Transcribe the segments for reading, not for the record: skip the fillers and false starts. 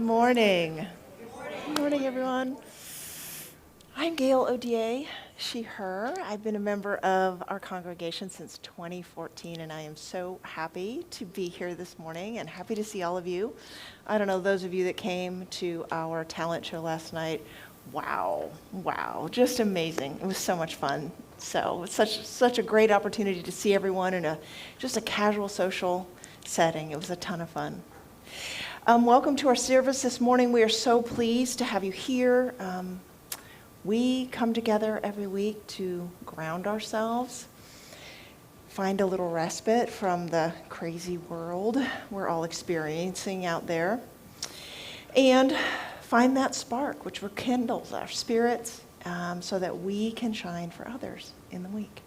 morning. Good morning, everyone. I'm Gail Odier, she, her. I've been a member of our congregation since 2014, and I am so happy to be here this morning and happy to see all of you. I don't know, those of you that came to our talent show last night, wow, just amazing. It was so much fun. So it's such a great opportunity to see everyone in just a casual social setting. It was a ton of fun. Welcome to our service this morning. We are so pleased to have you here. We come together every week to ground ourselves, find a little respite from the crazy world we're all experiencing out there, and find that spark which rekindles our spirits so that we can shine for others in the week.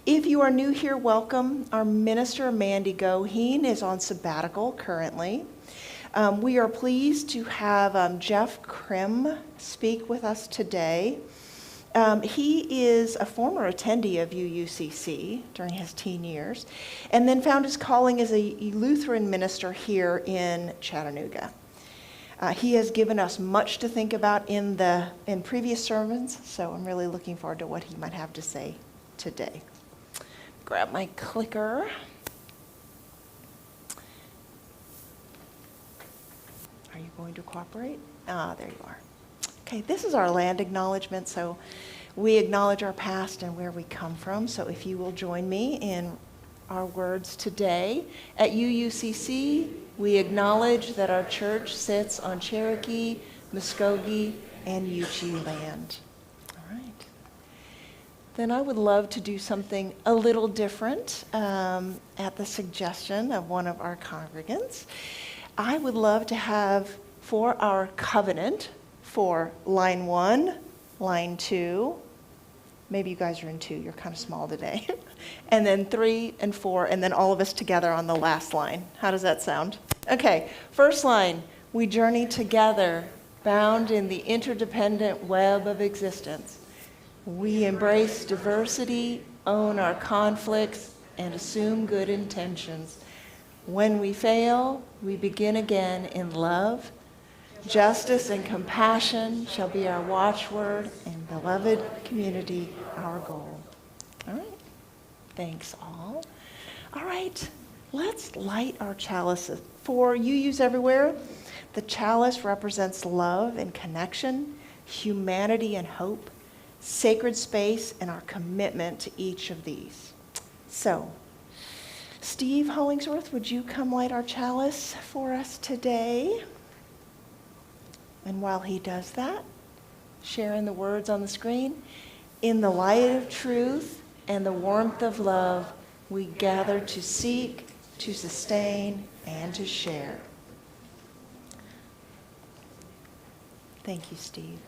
If you are new here, welcome. Our minister, Mandy Goheen, is on sabbatical currently. We are pleased to have Jeff Krim speak with us today. He is a former attendee of UUCC during his teen years, and then found his calling as a Lutheran minister here in Chattanooga. He has given us much to think about in previous sermons, so I'm really looking forward to what he might have to say today. Grab my clicker. Are you going to cooperate? There you are. Okay, this is our land acknowledgement, so we acknowledge our past and where we come from. So if you will join me in our words today. At UUCC, we acknowledge that our church sits on Cherokee, Muskogee, and Yuchi land. All right. Then I would love to do something a little different at the suggestion of one of our congregants. I would love to have for our covenant, for line 1, line 2, maybe you guys are in 2, you're kind of small today, and then 3 and 4, and then all of us together on the last line. How does that sound? Okay, first line, we journey together, bound in the interdependent web of existence. We embrace diversity, own our conflicts, and assume good intentions. When we fail, we begin again in love. Justice and compassion shall be our watchword, and beloved community, our goal. All right. Thanks, all. All right. Let's light our chalices. For UUs everywhere, the chalice represents love and connection, humanity and hope, sacred space, and our commitment to each of these. So, Steve Hollingsworth, would you come light our chalice for us today? And while he does that, sharing the words on the screen, in the light of truth and the warmth of love, we gather to seek, to sustain, and to share. Thank you, Steve.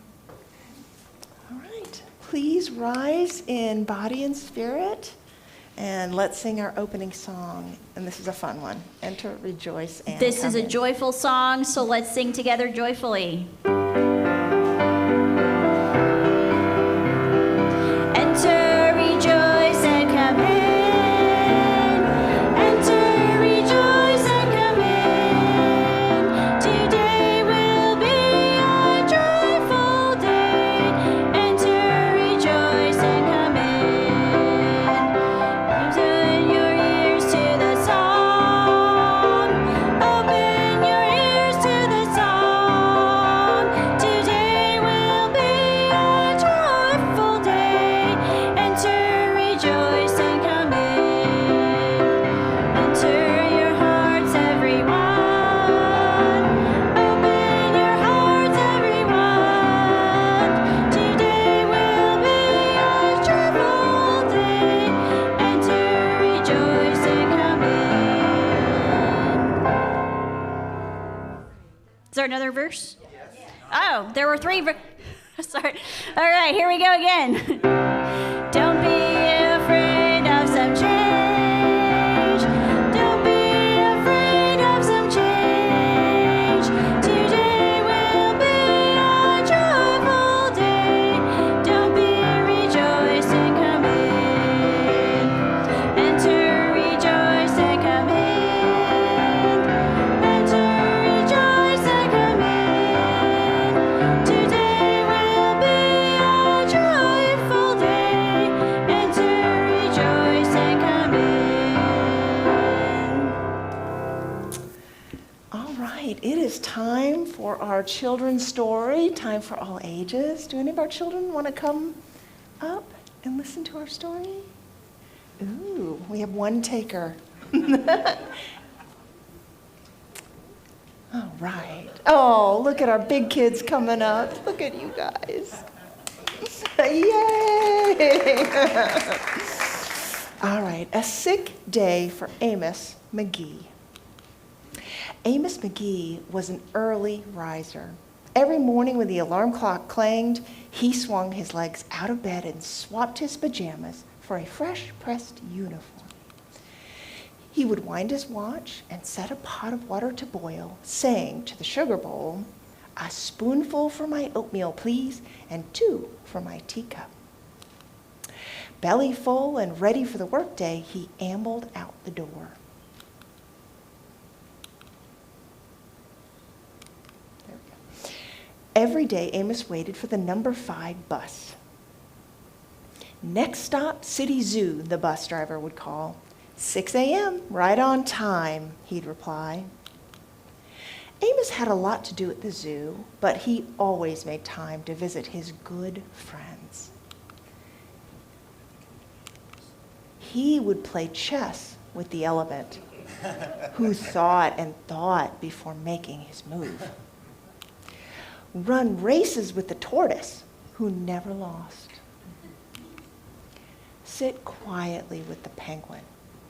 All right, please rise in body and spirit. And let's sing our opening song. And this is a fun one. Enter, rejoice, and This is a joyful song, so let's sing together joyfully. Enter, rejoice, and come in. Enter, rejoice, and come in. Today will be a joyful day. Enter, rejoice, and come in. Open your ears to the song. Open your ears to the song. Today will be a joyful day. Enter, rejoice, and come in. Enter your hearts, everyone. Open your hearts, everyone. Today will be a joyful day. Enter, rejoice, and come in. Is there another verse? Oh, there were 3 sorry. All right, here we go again. Don't be afraid of some change. Don't be afraid of some change. Today will be a joyful day. Don't be rejoice and come in. Enter, rejoice and come in. Enter, rejoice and come in. our children's story, time for all ages. Do any of our children want to come up and listen to our story? Ooh, we have one taker. All right. Oh, look at our big kids coming up. Look at you guys. Yay! All right, a sick day for Amos McGee. Amos McGee was an early riser. Every morning when the alarm clock clanged, he swung his legs out of bed and swapped his pajamas for a fresh pressed uniform. He would wind his watch and set a pot of water to boil, saying to the sugar bowl, "A spoonful for my oatmeal, please, and 2 for my teacup." Belly full and ready for the workday, he ambled out the door. There we go. Every day, Amos waited for the number 5 bus. "Next stop, City Zoo," the bus driver would call. 6 a.m., right on time, he'd reply. Amos had a lot to do at the zoo, but he always made time to visit his good friends. He would play chess with the elephant, who thought and thought before making his move. Run races with the tortoise, who never lost. Sit quietly with the penguin,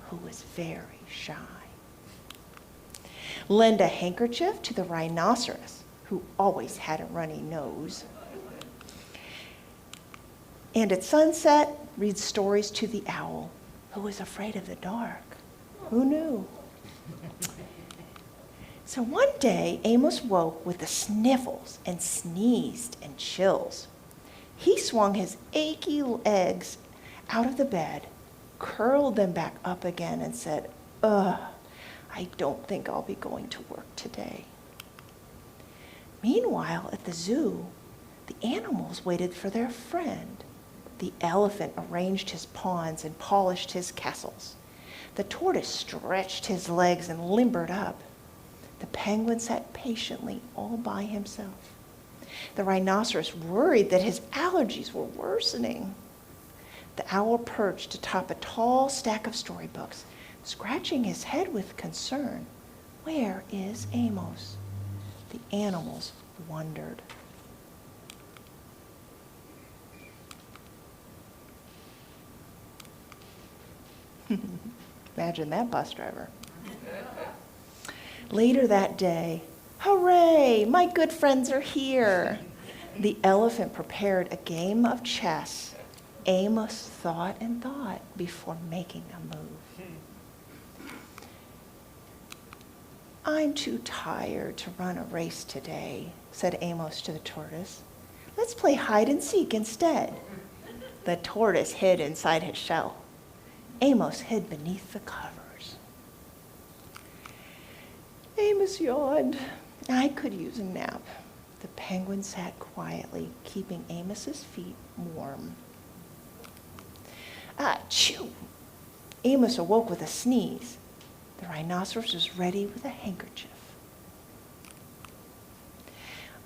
who was very shy. Lend a handkerchief to the rhinoceros, who always had a runny nose. And at sunset, read stories to the owl, who was afraid of the dark. Who knew? So one day, Amos woke with the sniffles and sneezed and chills. He swung his achy legs out of the bed, curled them back up again, and said, "Ugh, I don't think I'll be going to work today." Meanwhile, at the zoo, the animals waited for their friend. The elephant arranged his pawns and polished his castles. The tortoise stretched his legs and limbered up. The penguin sat patiently all by himself. The rhinoceros worried that his allergies were worsening. The owl perched atop a tall stack of storybooks, scratching his head with concern. Where is Amos? The animals wondered. Imagine that bus driver. Later that day, "Hooray, my good friends are here." The elephant prepared a game of chess. Amos thought and thought before making a move. "I'm too tired to run a race today," said Amos to the tortoise. "Let's play hide and seek instead." The tortoise hid inside his shell. Amos hid beneath the covers. Amos yawned. "I could use a nap." The penguin sat quietly, keeping Amos's feet warm. Achoo! Amos awoke with a sneeze. The rhinoceros was ready with a handkerchief.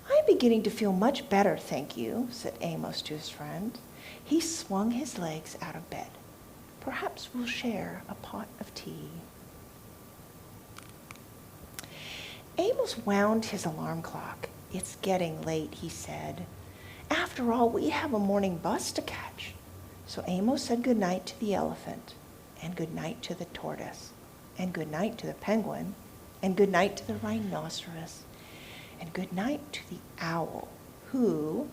"I'm beginning to feel much better, thank you," said Amos to his friend. He swung his legs out of bed. "Perhaps we'll share a pot of tea." Amos wound his alarm clock. "It's getting late," he said. "After all, we have a morning bus to catch." So Amos said good night to the elephant, and good night to the tortoise, and good night to the penguin, and good night to the rhinoceros, and good night to the owl, who,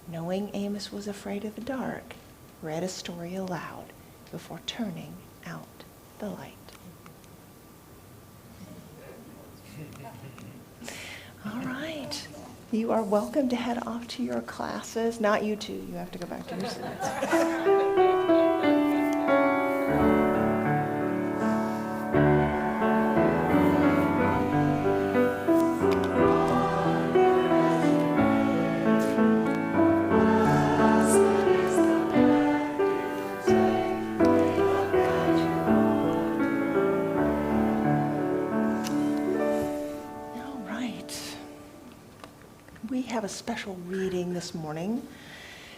knowing Amos was afraid of the dark, read a story aloud before turning out the light. All right. You are welcome to head off to your classes. Not you two. You have to go back to your seats. We have a special reading this morning.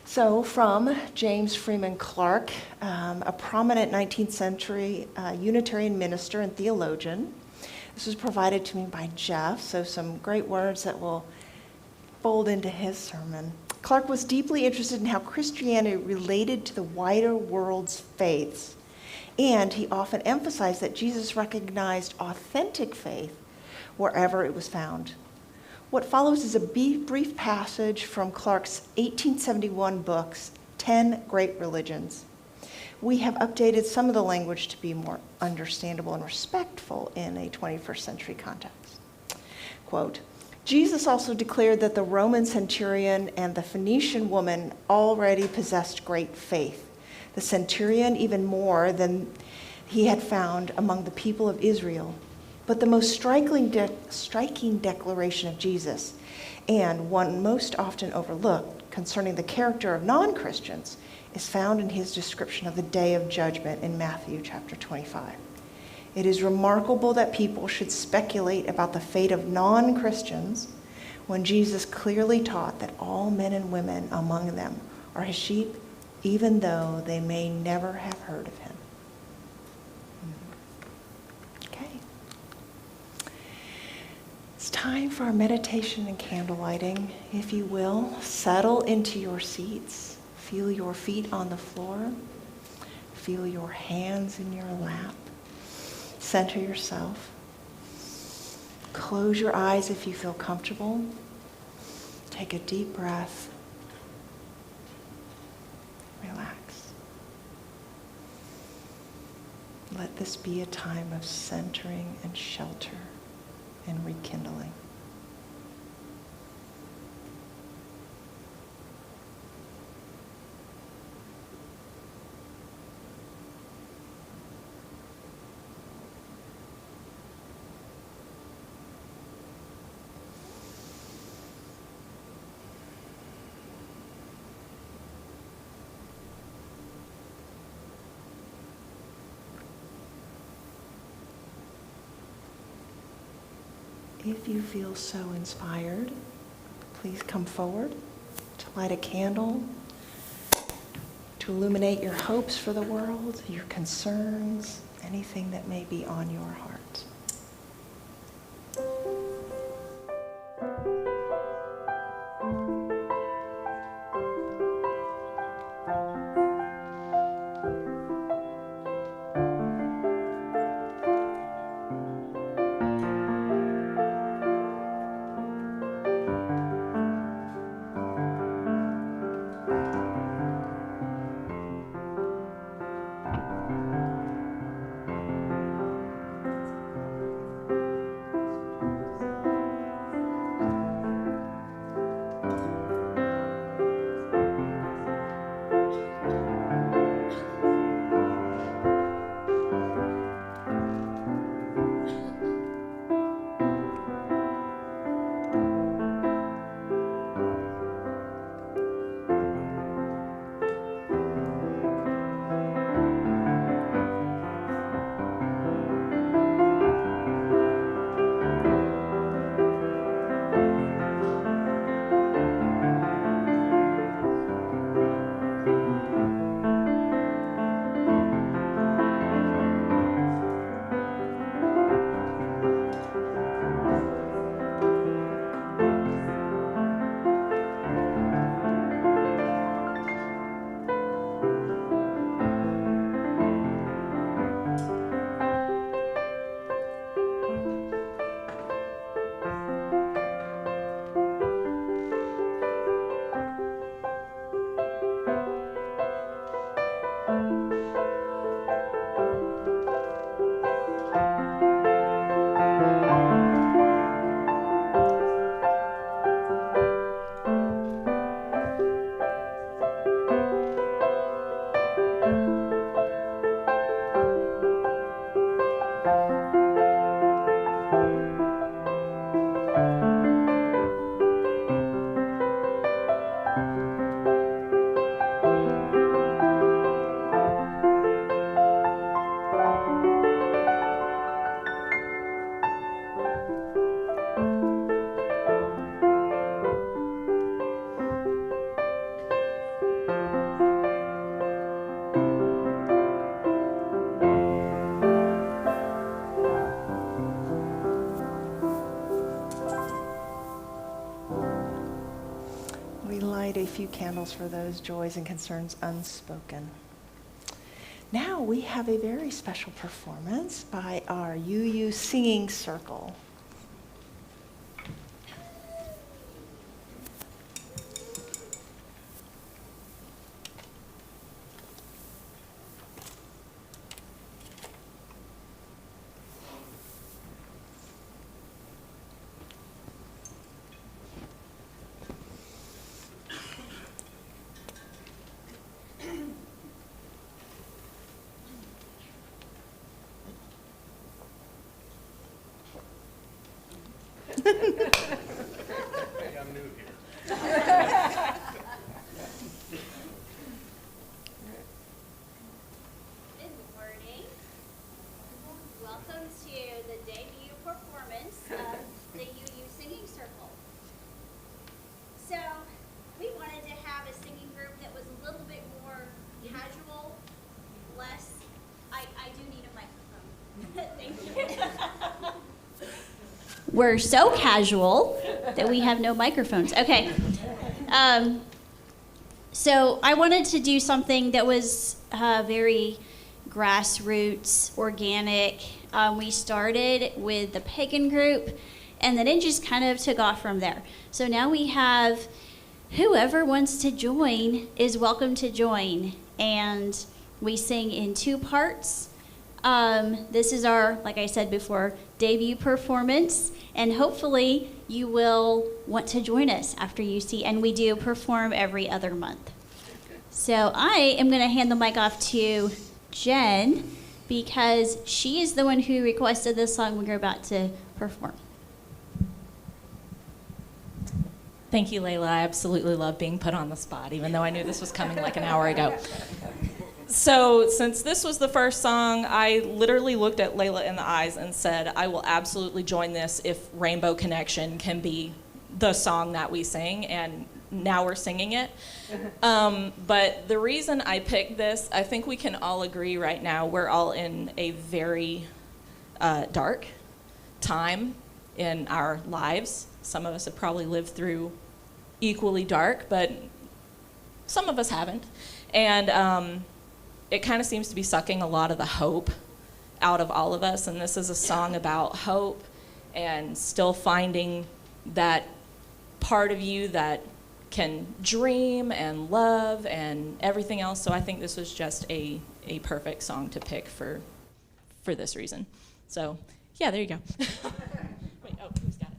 So from James Freeman Clark, a prominent 19th century Unitarian minister and theologian. This was provided to me by Jeff, so some great words that will fold into his sermon. Clark was deeply interested in how Christianity related to the wider world's faiths, and he often emphasized that Jesus recognized authentic faith wherever it was found. What follows is a brief passage from Clark's 1871 books, 10 Great Religions. We have updated some of the language to be more understandable and respectful in a 21st century context. Quote, Jesus also declared that the Roman centurion and the Phoenician woman already possessed great faith. The centurion even more than he had found among the people of Israel. But the most striking declaration of Jesus, and one most often overlooked concerning the character of non-Christians, is found in his description of the day of judgment in Matthew chapter 25. It is remarkable that people should speculate about the fate of non-Christians when Jesus clearly taught that all men and women among them are his sheep, even though they may never have heard of him. It's time for our meditation and candle lighting. If you will, settle into your seats. Feel your feet on the floor. Feel your hands in your lap. Center yourself. Close your eyes if you feel comfortable. Take a deep breath. Relax. Let this be a time of centering and shelter and rekindling. If you feel so inspired, please come forward to light a candle, to illuminate your hopes for the world, your concerns, anything that may be on your heart. We light a few candles for those joys and concerns unspoken. Now we have a very special performance by our UU Singing Circle. I'm new here. Good morning. Welcome to the debut performance of the UU Singing Circle. So, we wanted to have a singing group that was a little bit more casual, less. I do need a microphone. Thank you. We're so casual that we have no microphones. Okay. So I wanted to do something that was very grassroots, organic. We started with the pagan group, and then it just kind of took off from there. So now we have whoever wants to join is welcome to join, and we sing in 2 parts. This is our, like I said before, debut performance, and hopefully you will want to join us after you see, and we do perform every other month. So I am going to hand the mic off to Jen, because she is the one who requested this song we're about to perform. Thank you, Layla. I absolutely love being put on the spot, even though I knew this was coming like an hour ago. So since this was the first song, I literally looked at Layla in the eyes and said, I will absolutely join this if Rainbow Connection can be the song that we sing, and now we're singing it. But the reason I picked this, I think we can all agree right now, we're all in a very dark time in our lives. Some of us have probably lived through equally dark, but some of us haven't. And it kind of seems to be sucking a lot of the hope out of all of us, and this is a song about hope and still finding that part of you that can dream and love and everything else. So I think this was just a perfect song to pick for this reason. So yeah, there you go. Wait, oh, who's got it?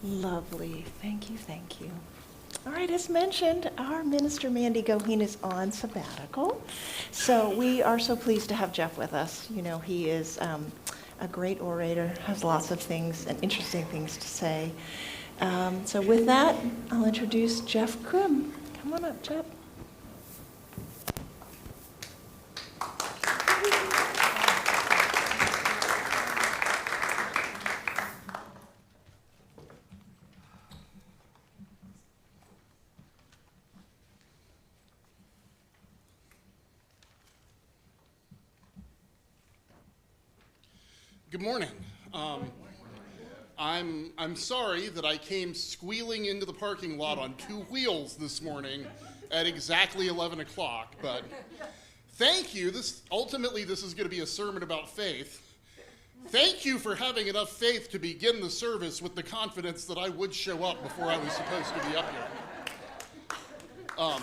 Lovely. Thank you, thank you. All right, as mentioned, our minister Mandy Goheen is on sabbatical. So we are so pleased to have Jeff with us. You know, he is a great orator, has lots of things and interesting things to say. So with that, I'll introduce Jeff Krim. Come on up, Jeff. Good morning. I'm sorry that I came squealing into the parking lot on two wheels this morning at exactly 11 o'clock, but thank you. Ultimately, this is going to be a sermon about faith. Thank you for having enough faith to begin the service with the confidence that I would show up before I was supposed to be up here.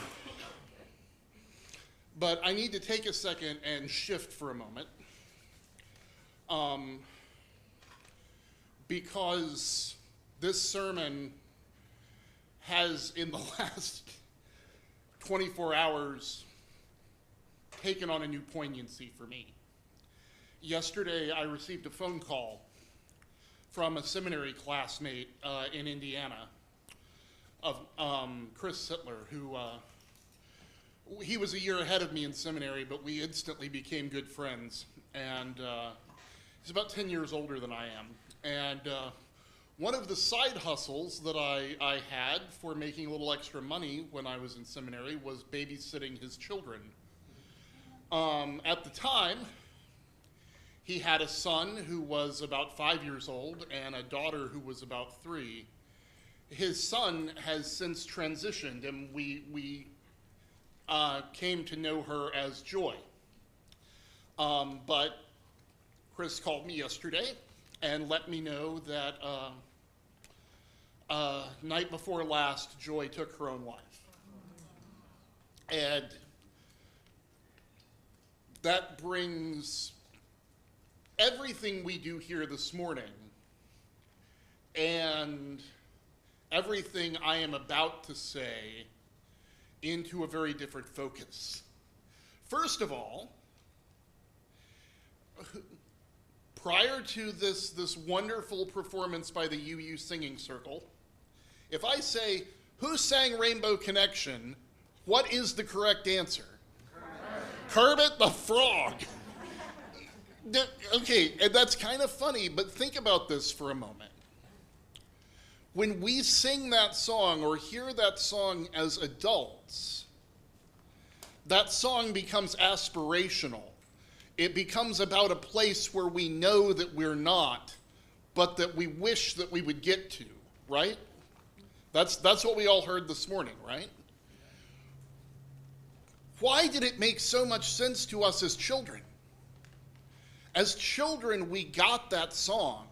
But I need to take a second and shift for a moment. Because this sermon has, in the last 24 hours, taken on a new poignancy for me. Yesterday, I received a phone call from a seminary classmate in Indiana of Chris Sittler, who he was a year ahead of me in seminary, but we instantly became good friends. And he's about 10 years older than I am. And one of the side hustles that I had for making a little extra money when I was in seminary was babysitting his children. At the time, he had a son who was about 5 years old and a daughter who was about 3. His son has since transitioned, and we came to know her as Joy. But Chris called me yesterday and let me know that night before last, Joy took her own life. And that brings everything we do here this morning and everything I am about to say into a very different focus. First of all, prior to this wonderful performance by the UU Singing Circle, if I say, who sang Rainbow Connection, what is the correct answer? Kermit the Frog. Okay, and that's kind of funny, but think about this for a moment. When we sing that song or hear that song as adults, that song becomes aspirational. It becomes about a place where we know that we're not, but that we wish that we would get to, right? That's what we all heard this morning, right? Why did it make so much sense to us as children? As children, we got that song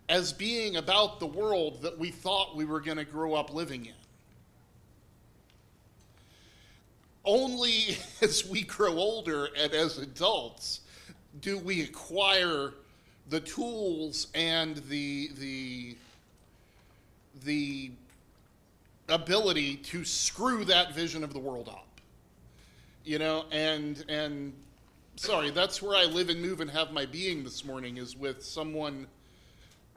as being about the world that we thought we were going to grow up living in. Only as we grow older and as adults do we acquire the tools and the ability to screw that vision of the world up. You know, and sorry, that's where I live and move and have my being this morning, is with someone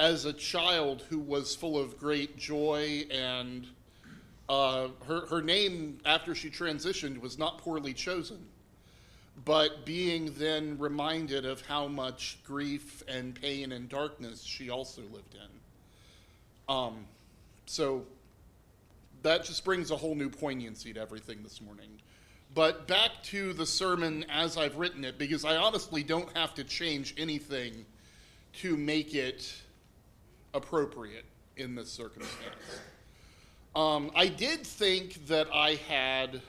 as a child who was full of great joy, and her name after she transitioned was not poorly chosen, but being then reminded of how much grief and pain and darkness she also lived in. So that just brings a whole new poignancy to everything this morning. But back to the sermon as I've written it, because I honestly don't have to change anything to make it appropriate in this circumstance. I did think that I had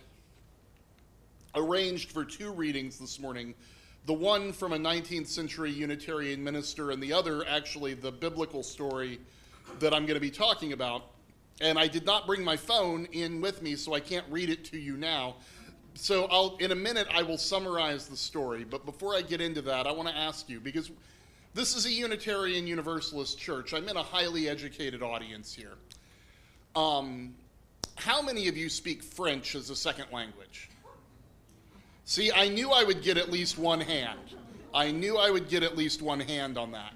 arranged for 2 readings this morning, the one from a 19th century Unitarian minister and the other actually the biblical story that I'm going to be talking about. And I did not bring my phone in with me, so I can't read it to you now. So in a minute, I will summarize the story. But before I get into that, I want to ask you, because This is a Unitarian Universalist church. I'm in a highly educated audience here. How many of you speak French as a second language? See, I knew I would get at least one hand. I knew I would get at least one hand on that.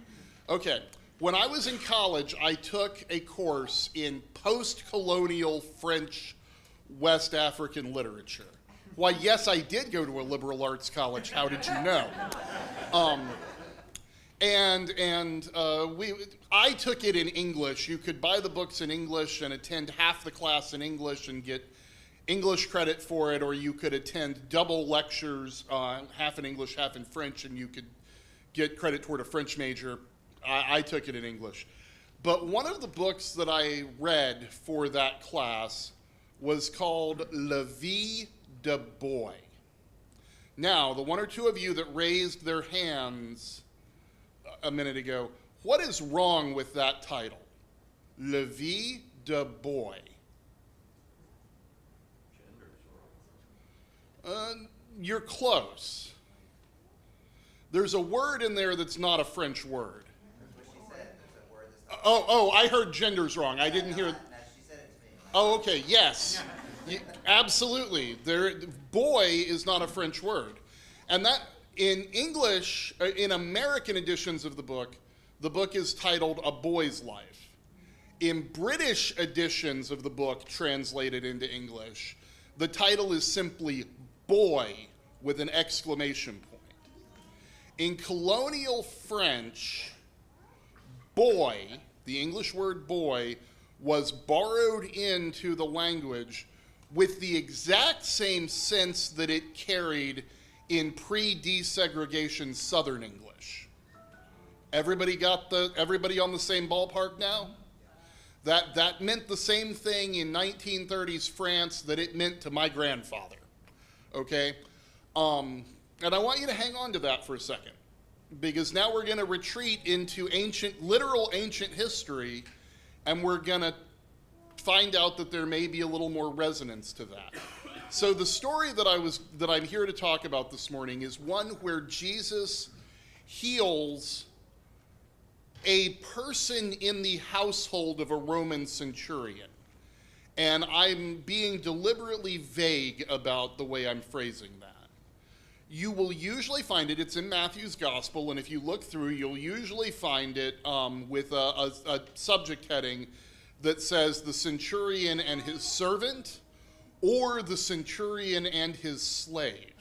Okay, when I was in college, I took a course in post-colonial French West African literature. Why, yes, I did go to a liberal arts college. How did you know? I took it in English. You could buy the books in English and attend half the class in English and get English credit for it, or you could attend double lectures, half in English, half in French, and you could get credit toward a French major. I took it in English. But one of the books that I read for that class was called La Vie de Boy. Now, the one or two of you that raised their hands a minute ago, what is wrong with that title? La Vie de Boy. You're close. There's a word in there that's not a French word. Oh, I heard genders wrong. I didn't hear. Oh, okay, yes. Absolutely. Boy is not a French word. And that, in English, in American editions of the book is titled A Boy's Life. In British editions of the book translated into English, the title is simply Boy with an exclamation point. In colonial French, boy, the English word boy, was borrowed into the language with the exact same sense that it carried in pre-desegregation Southern English. Everybody on the same ballpark now? That meant the same thing in 1930s France that it meant to my grandfather, okay? And I want you to hang on to that for a second, because now we're gonna retreat into literal ancient history, and we're gonna find out that there may be a little more resonance to that. So the story that I'm here to talk about this morning is one where Jesus heals a person in the household of a Roman centurion. And I'm being deliberately vague about the way I'm phrasing that. You will usually find it's in Matthew's gospel, and if you look through, you'll usually find it with a subject heading that says the centurion and his servant, or the centurion and his slave.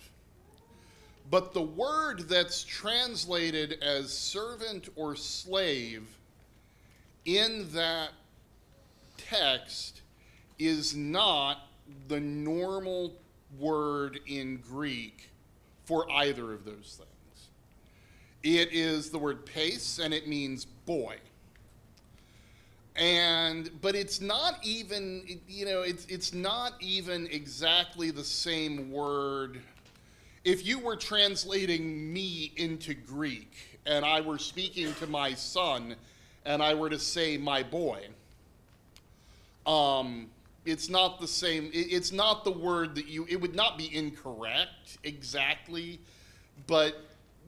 But the word that's translated as servant or slave in that text is not the normal word in Greek for either of those things. It is the word pais, and it means boy. But it's not even, it's not even exactly the same word. If you were translating me into Greek and I were speaking to my son and I were to say my boy, it's not the same, it's not the word that it would not be incorrect exactly, but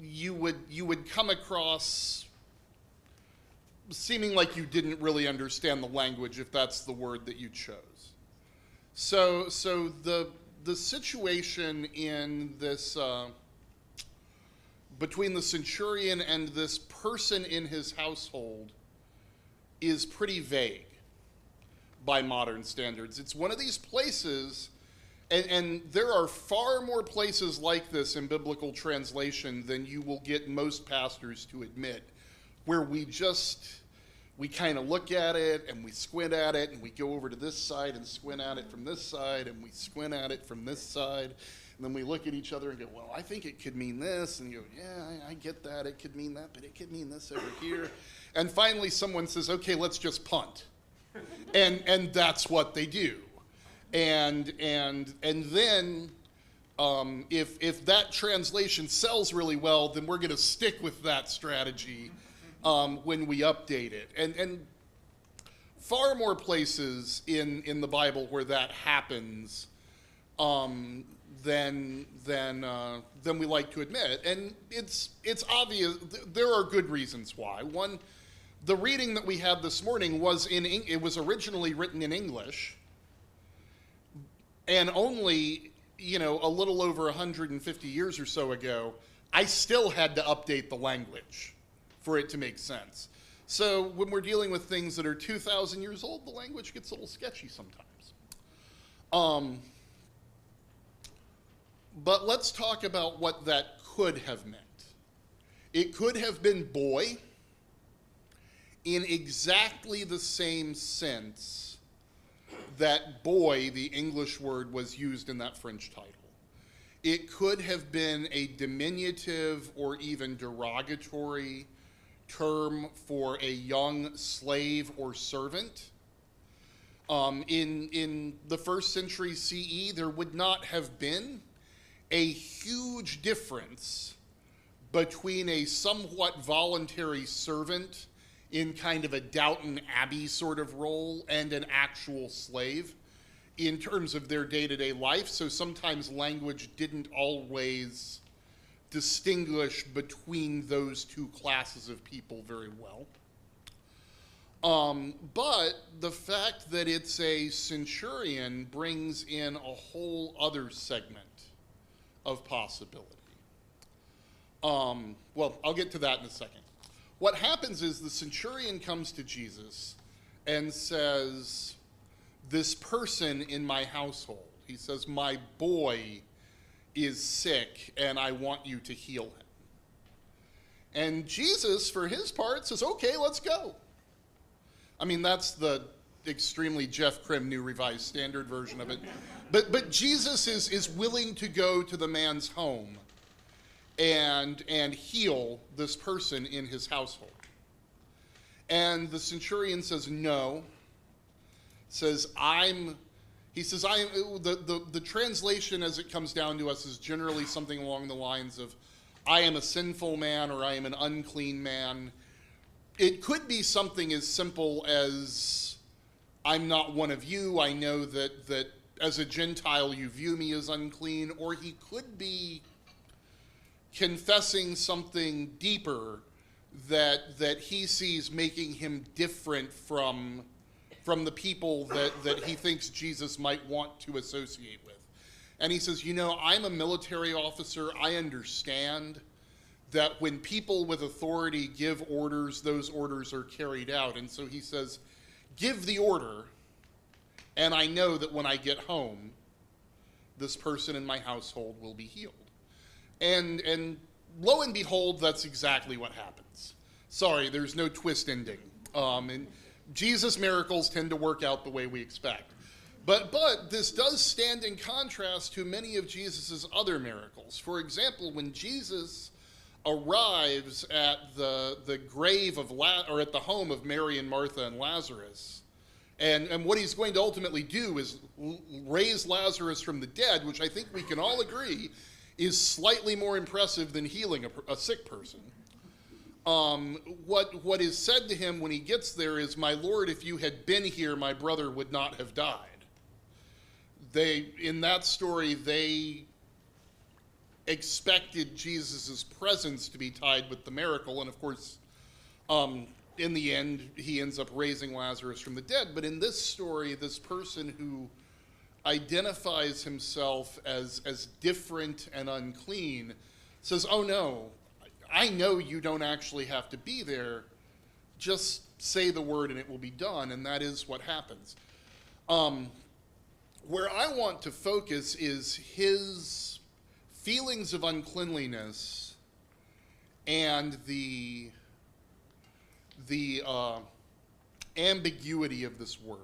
you would come across seeming like you didn't really understand the language if that's the word that you chose. So the situation in this, between the centurion and this person in his household is pretty vague by modern standards. It's one of these places, and there are far more places like this in biblical translation than you will get most pastors to admit, where we kind of look at it and we squint at it and we go over to this side and squint at it from this side and we squint at it from this side, and then we look at each other and go, well, I think it could mean this, and you go, yeah, I get that, it could mean that, but it could mean this over here. And finally someone says, okay, let's just punt. And that's what they do. And then if that translation sells really well, then we're gonna stick with that strategy when we update it. And far more places in the Bible where that happens, than we like to admit. And it's obvious there are good reasons why. One, the reading that we had this morning was it was originally written in English, and only, a little over 150 years or so ago, I still had to update the language for it to make sense. So when we're dealing with things that are 2,000 years old, the language gets a little sketchy sometimes. But let's talk about what that could have meant. It could have been boy in exactly the same sense that boy, the English word, was used in that French title. It could have been a diminutive or even derogatory term for a young slave or servant. In the first century CE, there would not have been a huge difference between a somewhat voluntary servant in kind of a Downton Abbey sort of role and an actual slave in terms of their day-to-day life. So sometimes language didn't always distinguish between those two classes of people very well. But the fact that it's a centurion brings in a whole other segment of possibility. Well, I'll get to that in a second. What happens is the centurion comes to Jesus and says, this person in my household, he says, my boy is sick and I want you to heal him. And Jesus, for his part, says, okay, let's go. I mean, that's the extremely Jeff Krim New Revised Standard version of it. But Jesus is willing to go to the man's home and heal this person in his household. And the centurion says, no. The translation as it comes down to us is generally something along the lines of, I am a sinful man, or I am an unclean man. It could be something as simple as, I'm not one of you, I know that as a Gentile you view me as unclean, or he could be confessing something deeper that he sees making him different from the people that he thinks Jesus might want to associate with. And he says, I'm a military officer. I understand that when people with authority give orders, those orders are carried out. And so he says, give the order, and I know that when I get home, this person in my household will be healed. And lo and behold, that's exactly what happens. Sorry, there's no twist ending. And Jesus' miracles tend to work out the way we expect. But this does stand in contrast to many of Jesus' other miracles. For example, when Jesus arrives at the grave of or at the home of Mary and Martha and Lazarus, and what he's going to ultimately do is raise Lazarus from the dead, which I think we can all agree is slightly more impressive than healing a sick person. What is said to him when he gets there is, my Lord, if you had been here, my brother would not have died. In that story, they expected Jesus' presence to be tied with the miracle, and of course, in the end, he ends up raising Lazarus from the dead. But in this story, this person who identifies himself as different and unclean says, oh no, I know you don't actually have to be there. Just say the word and it will be done, and that is what happens. Where I want to focus is his feelings of uncleanliness and the ambiguity of this word.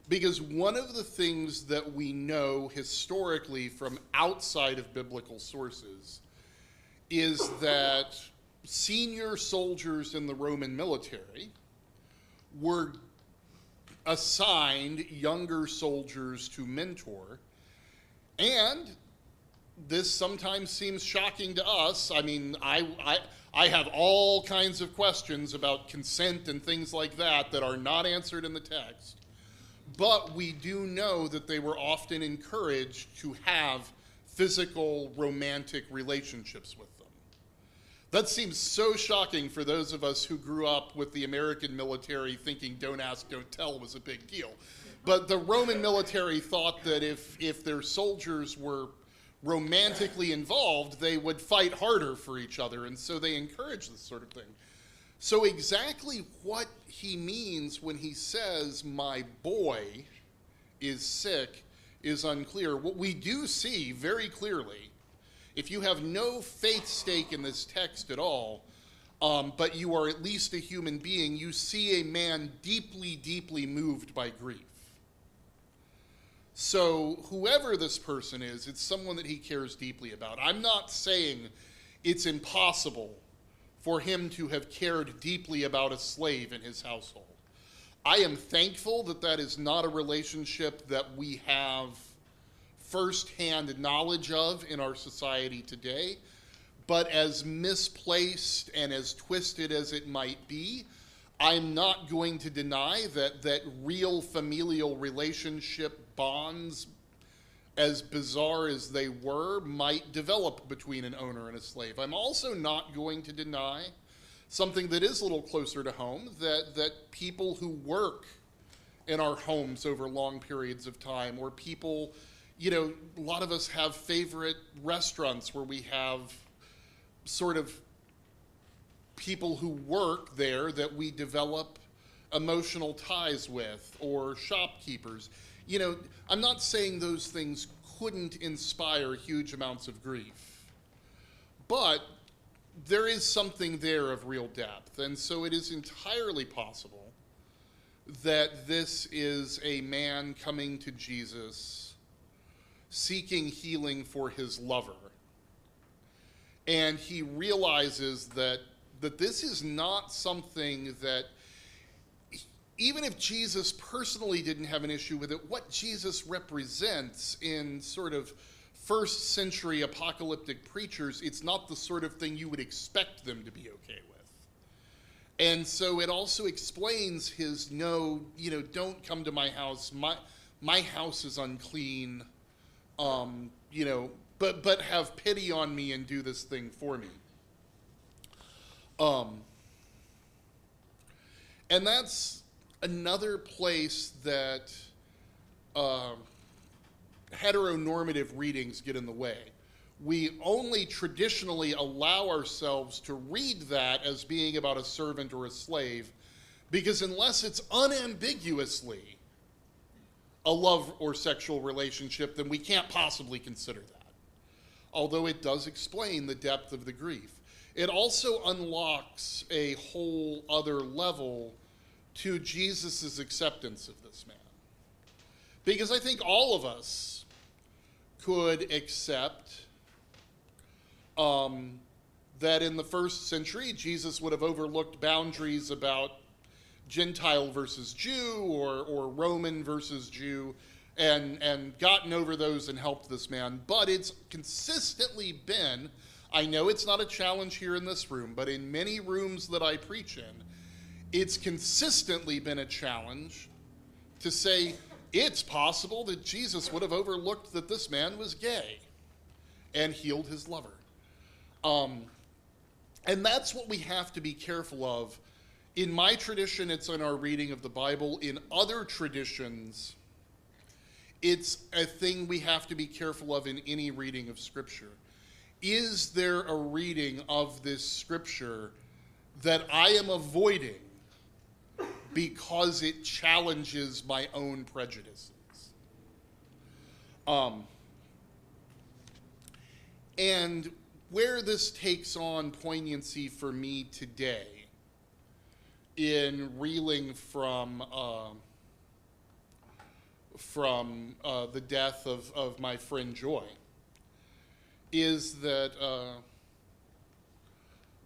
Because one of the things that we know historically from outside of biblical sources is that senior soldiers in the Roman military were assigned younger soldiers to mentor, and this sometimes seems shocking to us. I mean, I have all kinds of questions about consent and things like that are not answered in the text. but we do know that they were often encouraged to have physical, romantic relationships with them. That seems so shocking for those of us who grew up with the American military thinking don't ask, don't tell was a big deal. But the Roman military thought that if their soldiers were romantically involved, they would fight harder for each other, and so they encouraged this sort of thing. So exactly what he means when he says, my boy is sick, is unclear. What we do see very clearly, if you have no faith stake in this text at all, but you are at least a human being, you see a man deeply, deeply moved by grief. So whoever this person is, it's someone that he cares deeply about. I'm not saying it's impossible for him to have cared deeply about a slave in his household. I am thankful that that is not a relationship that we have firsthand knowledge of in our society today, but as misplaced and as twisted as it might be, I'm not going to deny that real familial relationship bonds, as bizarre as they were, might develop between an owner and a slave. I'm also not going to deny something that is a little closer to home, that people who work in our homes over long periods of time, or people, you know, a lot of us have favorite restaurants where we have sort of people who work there that we develop emotional ties with, or shopkeepers. You know, I'm not saying those things couldn't inspire huge amounts of grief, but there is something there of real depth. And so it is entirely possible that this is a man coming to Jesus, seeking healing for his lover. And he realizes that this is not something that, even if Jesus personally didn't have an issue with it, what Jesus represents in sort of first century apocalyptic preachers, it's not the sort of thing you would expect them to be okay with. And so it also explains his no, you know, don't come to my house, my house is unclean, you know, but have pity on me and do this thing for me. And that's another place that heteronormative readings get in the way. We only traditionally allow ourselves to read that as being about a servant or a slave, because unless it's unambiguously a love or sexual relationship, then we can't possibly consider that. Although it does explain the depth of the grief. It also unlocks a whole other level to Jesus' acceptance of this man. Because I think all of us could accept that in the first century, Jesus would have overlooked boundaries about Gentile versus Jew or Roman versus Jew and gotten over those and helped this man. But it's consistently been, I know it's not a challenge here in this room, but in many rooms that I preach in, it's consistently been a challenge to say it's possible that Jesus would have overlooked that this man was gay and healed his lover. And that's what we have to be careful of. In my tradition, it's in our reading of the Bible. In other traditions, it's a thing we have to be careful of in any reading of Scripture. Is there a reading of this Scripture that I am avoiding because it challenges my own prejudices? And where this takes on poignancy for me today in reeling from the death of my friend Joy is that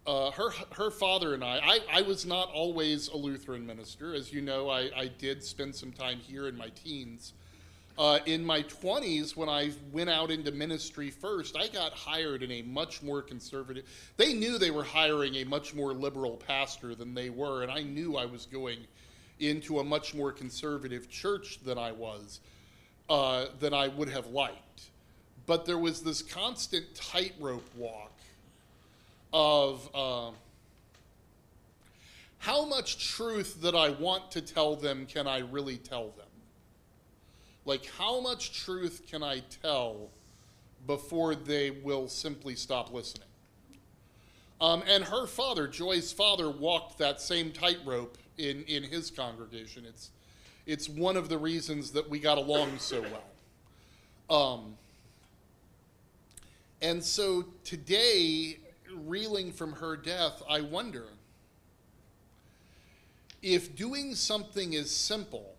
her father and I was not always a Lutheran minister. As you know, I did spend some time here in my teens. In my 20s, when I went out into ministry first, I got hired in a much more conservative, they knew they were hiring a much more liberal pastor than they were, and I knew I was going into a much more conservative church than I was, than I would have liked. But there was this constant tightrope walk of how much truth that I want to tell them can I really tell them? Like, how much truth can I tell before they will simply stop listening? And her father, Joy's father, walked that same tightrope in his congregation. It's one of the reasons that we got along so well. And so today, reeling from her death, I wonder if doing something as simple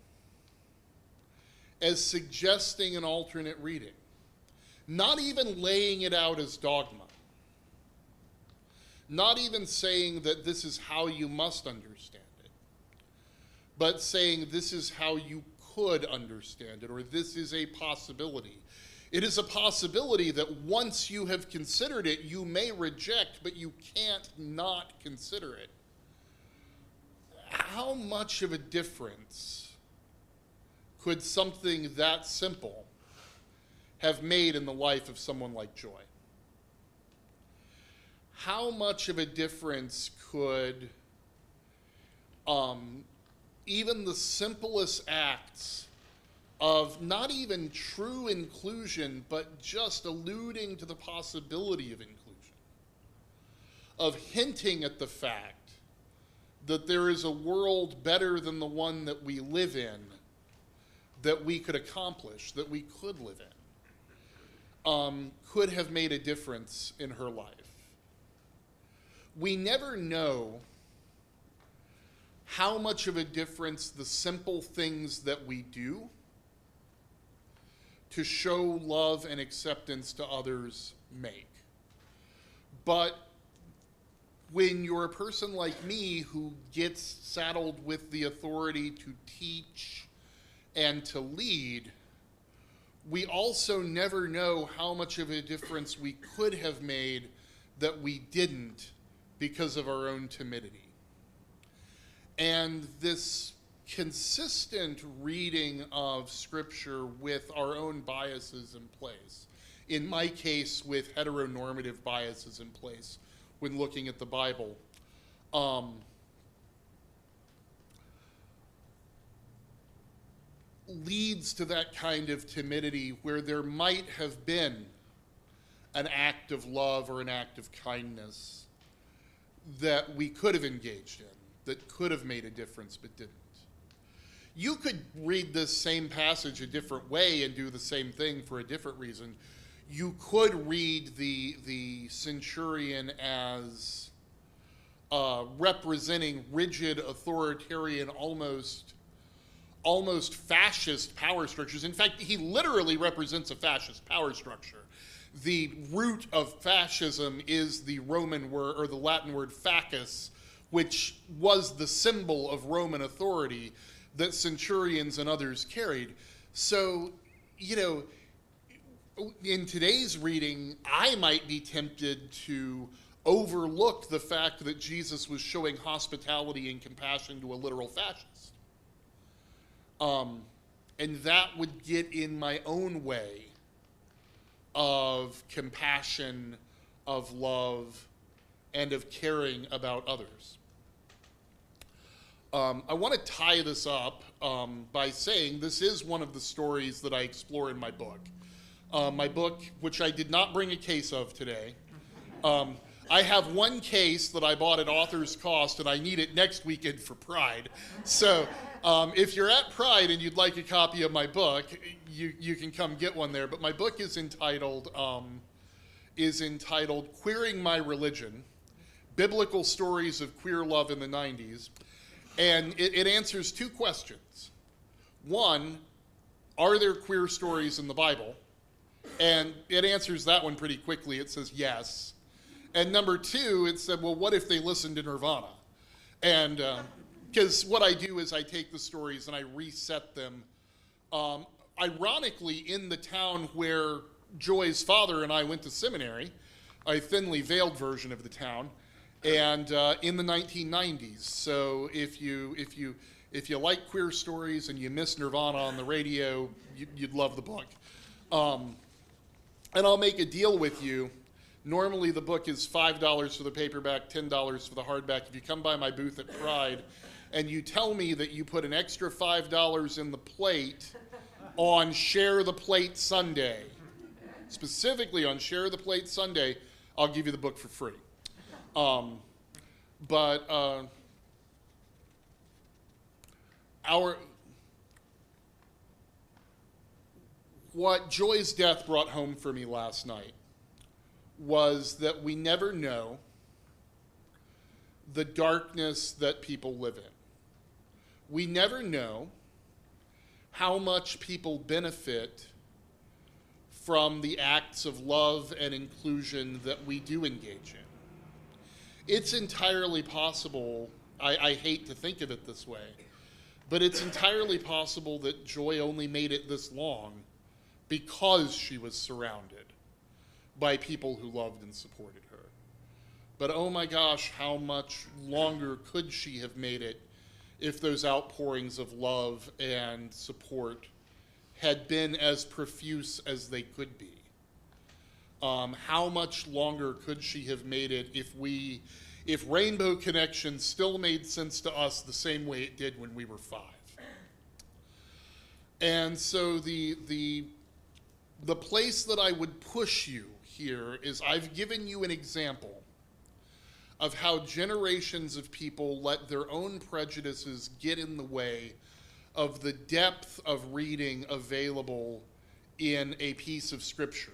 as suggesting an alternate reading, not even laying it out as dogma, not even saying that this is how you must understand it, but saying this is how you could understand it, or this is a possibility. It is a possibility that once you have considered it, you may reject, but you can't not consider it. How much of a difference could something that simple have made in the life of someone like Joy? How much of a difference could even the simplest acts of not even true inclusion, but just alluding to the possibility of inclusion, of hinting at the fact that there is a world better than the one that we live in, that we could accomplish, that we could live in, could have made a difference in her life. We never know how much of a difference the simple things that we do to show love and acceptance to others make. But when you're a person like me who gets saddled with the authority to teach and to lead, we also never know how much of a difference we could have made that we didn't because of our own timidity. And this consistent reading of Scripture with our own biases in place, in my case with heteronormative biases in place when looking at the Bible, leads to that kind of timidity where there might have been an act of love or an act of kindness that we could have engaged in, that could have made a difference but didn't. You could read this same passage a different way and do the same thing for a different reason. You could read the centurion as representing rigid, authoritarian, almost fascist power structures. In fact, he literally represents a fascist power structure. The root of fascism is the Roman word, or the Latin word facus, which was the symbol of Roman authority that centurions and others carried. So, in today's reading, I might be tempted to overlook the fact that Jesus was showing hospitality and compassion to a literal fascist. And that would get in my own way of compassion, of love, and of caring about others. I want to tie this up by saying this is one of the stories that I explore in my book. My book, which I did not bring a case of today. I have one case that I bought at author's cost, and I need it next weekend for Pride. So if you're at Pride and you'd like a copy of my book, you can come get one there. But my book is entitled Queering My Religion, Biblical Stories of Queer Love in the 90s. And it answers two questions. One, are there queer stories in the Bible? And it answers that one pretty quickly. It says yes. And number two, it said, well, what if they listened to Nirvana? And because what I do is I take the stories and I reset them. Ironically, in the town where Joy's father and I went to seminary, a thinly veiled version of the town, and in the 1990s. So if you If you like queer stories and you miss Nirvana on the radio, you'd love the book. And I'll make a deal with you. Normally the book is $5 for the paperback, $10 for the hardback. If you come by my booth at Pride and you tell me that you put an extra $5 in the plate on Share the Plate Sunday, specifically on Share the Plate Sunday, I'll give you the book for free. What Joy's death brought home for me last night was that we never know the darkness that people live in. We never know how much people benefit from the acts of love and inclusion that we do engage in. It's entirely possible, I hate to think of it this way, but it's entirely possible that Joy only made it this long because she was surrounded by people who loved and supported her. But oh my gosh, how much longer could she have made it if those outpourings of love and support had been as profuse as they could be? How much longer could she have made it if Rainbow Connection still made sense to us the same way it did when we were 5? And so the place that I would push you here is I've given you an example of how generations of people let their own prejudices get in the way of the depth of reading available in a piece of scripture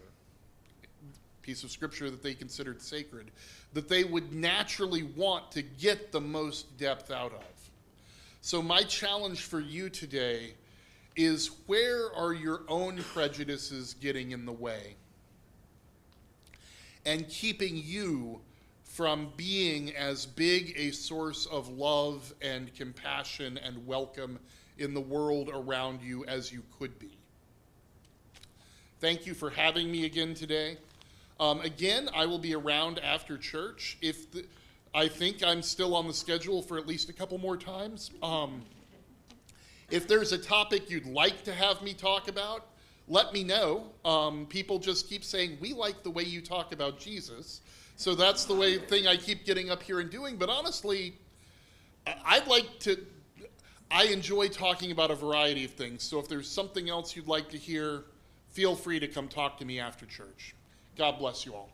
that they considered sacred, that they would naturally want to get the most depth out of. So my challenge for you today is, where are your own prejudices getting in the way and keeping you from being as big a source of love and compassion and welcome in the world around you as you could be? Thank you for having me again today. Again, I will be around after church. I think I'm still on the schedule for at least a couple more times. If there's a topic you'd like to have me talk about, let me know. People just keep saying, we like the way you talk about Jesus. So that's the thing I keep getting up here and doing. But honestly, I enjoy talking about a variety of things. So if there's something else you'd like to hear, feel free to come talk to me after church. God bless you all.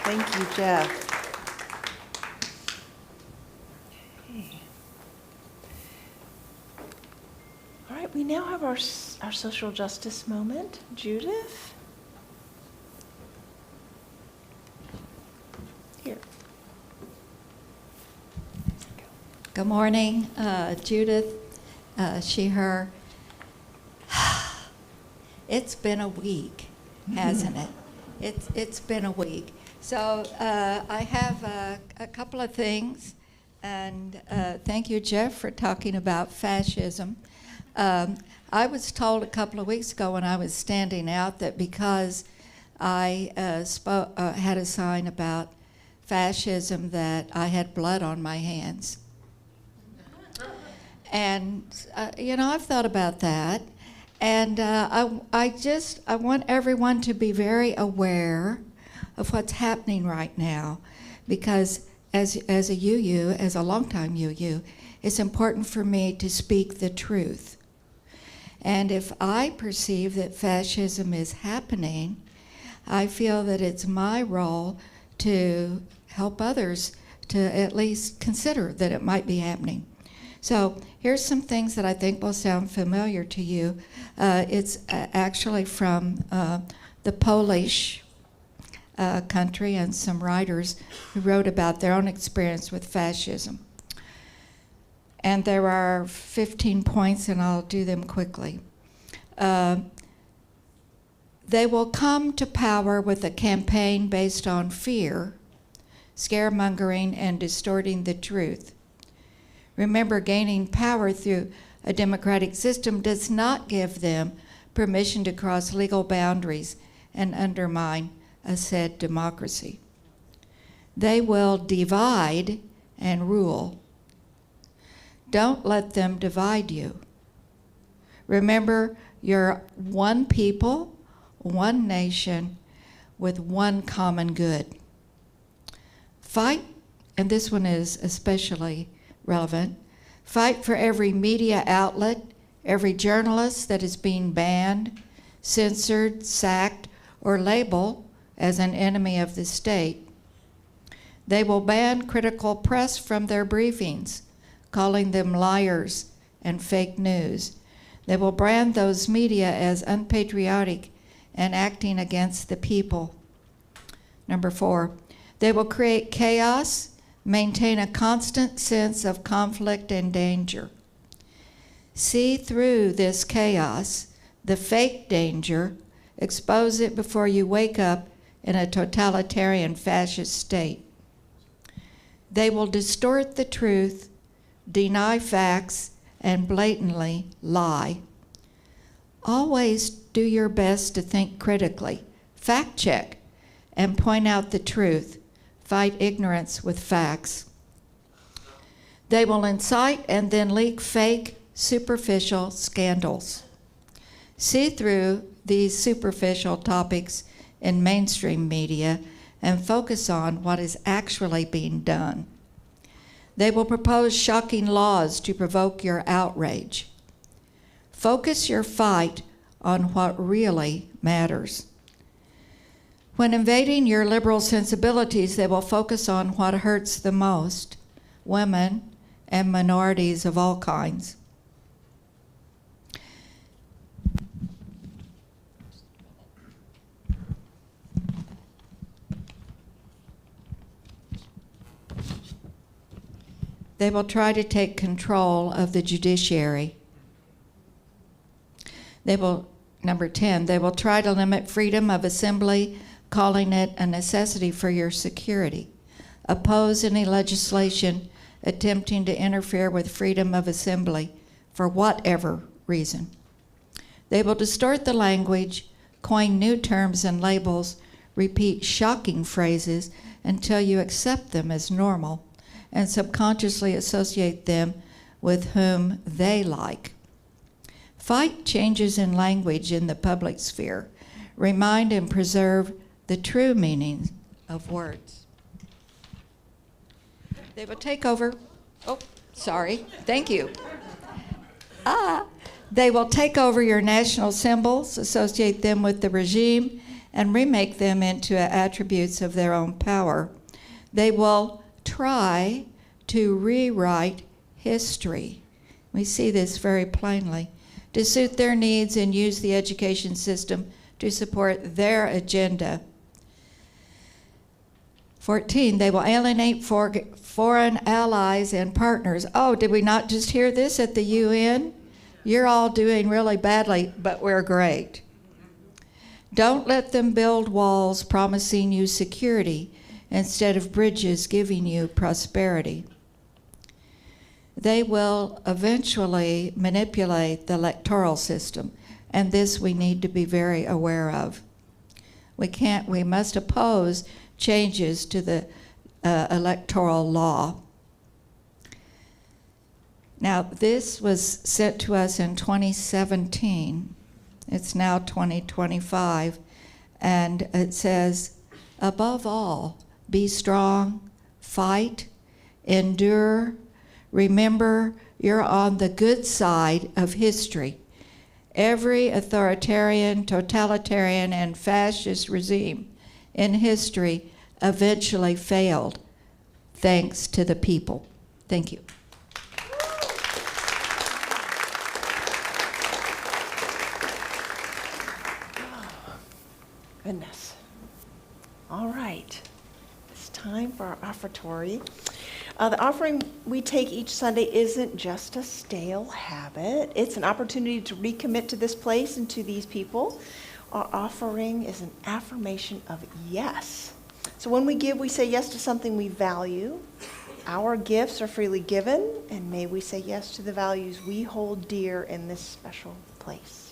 Thank you, Jeff. Okay. All right, we now have our social justice moment. Judith? Here. Good morning, Judith, she, her. It's been a week, hasn't it? It's been a week. So I have a couple of things, and thank you, Jeff, for talking about fascism. I was told a couple of weeks ago when I was standing out that because I had a sign about fascism that I had blood on my hands. And, I've thought about that. And I want everyone to be very aware of what's happening right now, because as a UU, as a longtime UU, it's important for me to speak the truth. And if I perceive that fascism is happening, I feel that it's my role to help others to at least consider that it might be happening. So here's some things that I think will sound familiar to you. It's actually from the Polish country and some writers who wrote about their own experience with fascism. And there are 15 points, and I'll do them quickly. They will come to power with a campaign based on fear, scaremongering, and distorting the truth. Remember, gaining power through a democratic system does not give them permission to cross legal boundaries and undermine a said democracy. They will divide and rule. Don't let them divide you. Remember, you're one people, one nation, with one common good. Fight, and this one is especially relevant, fight for every media outlet, every journalist that is being banned, censored, sacked, or labeled as an enemy of the state. They will ban critical press from their briefings, calling them liars and fake news. They will brand those media as unpatriotic and acting against the people. Number 4, they will create chaos, maintain a constant sense of conflict and danger. See through this chaos, the fake danger, expose it before you wake up in a totalitarian fascist state. They will distort the truth, deny facts, and blatantly lie. Always do your best to think critically, fact check, and point out the truth. Fight ignorance with facts. They will incite and then leak fake, superficial scandals. See through these superficial topics in mainstream media and focus on what is actually being done. They will propose shocking laws to provoke your outrage. Focus your fight on what really matters. When invading your liberal sensibilities, they will focus on what hurts the most, women and minorities of all kinds. They will try to take control of the judiciary. Number 10, they will try to limit freedom of assembly, calling it a necessity for your security. Oppose any legislation attempting to interfere with freedom of assembly for whatever reason. They will distort the language, coin new terms and labels, repeat shocking phrases until you accept them as normal, and subconsciously associate them with whom they like. Fight changes in language in the public sphere. Remind and preserve the true meaning of words. They will take over. Oh, sorry. Thank you. They will take over your national symbols, associate them with the regime, and remake them into attributes of their own power. They will try to rewrite history. We see this very plainly, to suit their needs and use the education system to support their agenda. 14, they will alienate foreign allies and partners. Oh, did we not just hear this at the UN? You're all doing really badly, but we're great. Don't let them build walls promising you security instead of bridges giving you prosperity. They will eventually manipulate the electoral system, and this we need to be very aware of. We must oppose changes to the electoral law. Now, this was sent to us in 2017. It's now 2025, and it says, above all, be strong, fight, endure. Remember, you're on the good side of history. Every authoritarian, totalitarian, and fascist regime in history eventually failed, thanks to the people. Thank you. Goodness. All right. It's time for our offertory. The offering we take each Sunday isn't just a stale habit. It's an opportunity to recommit to this place and to these people. Our offering is an affirmation of yes. So when we give, we say yes to something we value. Our gifts are freely given, and may we say yes to the values we hold dear in this special place.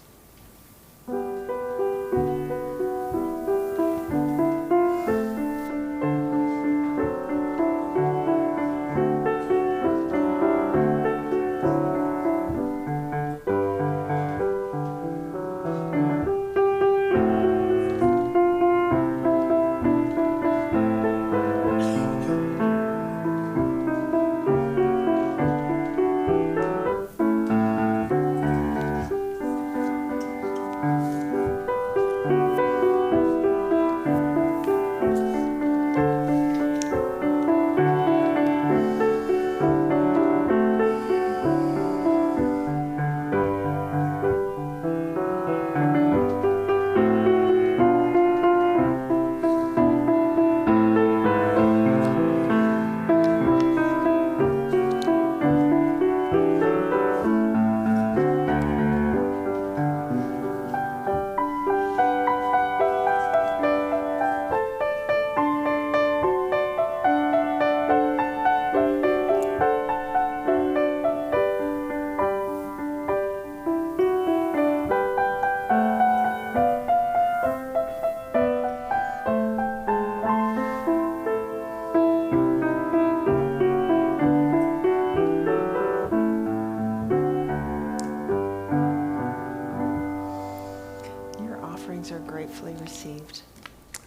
received.